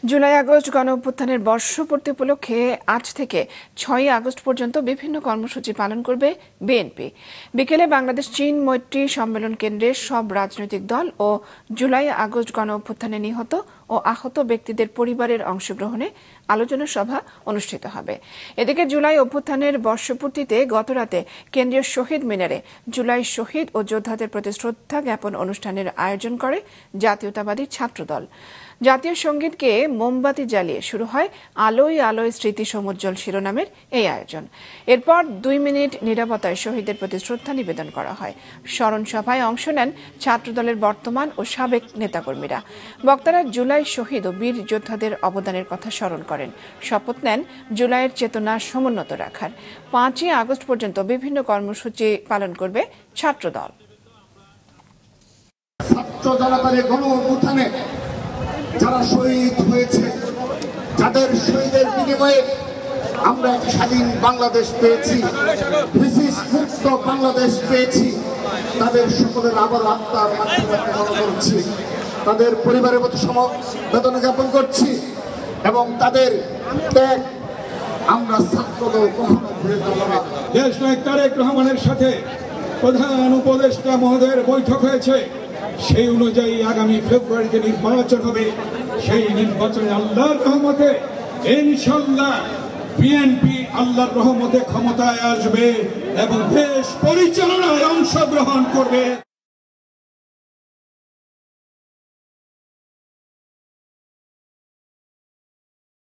July August গণঅভ্যুত্থানের বর্ষপূর্তি উপলক্ষে আজ থেকে ৬ আগস্ট পর্যন্ত বিভিন্ন কর্মসূচি পালন করবে বিএনপি। বিকেলে বাংলাদেশ চীন মৈত্রী সম্মেলন কেন্দ্রের সব রাজনৈতিক দল ও জুলাই আগস্ট গণঅভ্যুত্থানে নিহত ও আহত ব্যক্তিদের পরিবারের অংশগ্রহণে আলোচনা সভা অনুষ্ঠিত হবে। এদিকে জুলাই অভ্যুত্থানের বর্ষপূর্তিতে গতরাতে কেন্দ্রীয় শহীদ মিনারে জুলাই শহীদ ও যোদ্ধাদের প্রতি শ্রদ্ধা জ্ঞাপন অনুষ্ঠানের আয়োজন করে জাতীয়তাবাদী ছাত্রদল। জাতীয় সঙ্গীতকে মোমবাতি জ্বালিয়ে শুরু হয় আলোয় আলোয় স্মৃতি সমুজ্জ্বল শিরোনামের এই আয়োজন। এরপর 2 মিনিট নীরবতায় শহীদদের প্রতি শ্রদ্ধা নিবেদন করা হয়। স্মরণ সভায় অংশ নেন ছাত্রদলের বর্তমান ও সাবেক নেতাকর্মীরা। বক্তারা জুলাই শহীদ ও বীর যোদ্ধাদের অবদানের কথা স্মরণ করেন। শপথ নেন জুলাইয়ের চেতনা সমুন্নত রাখার। 5ই আগস্ট পর্যন্ত বিভিন্ন কর্মসূচি পালন করবে ছাত্রদল। ছাত্র জনতার গণঅভ্যুত্থানে যারা শহীদ হয়েছে, যাদের শহীদের বিনিময়ে আমরা একটি স্বাধীন বাংলাদেশ পেয়েছি, মুক্ত বাংলাদেশ পেয়েছি, তাদের সকলের আবার আত্মার মাধ্যমে মনে করছি, তাদের পরিবারের প্রতি সমবেদনা জ্ঞাপন করছি এবং তাদের ত্যাগ আমরা ছাত্রদল কখনো ভুলে যাব না। দেশ নায়ক তারেক রহমানের সাথে প্রধান উপদেষ্টা মহোদয়ের বৈঠক হয়েছে। সেই অনুযায়ী আগামী ফেব্রুয়ারিতে নির্বাচন হবে। সেই নির্বাচনে আল্লাহর রহমতে ইনশাআল্লাহ বিএনপি আল্লাহর রহমতে ক্ষমতায় আসবে এবং দেশ পরিচালনায় অংশগ্রহণ করবে।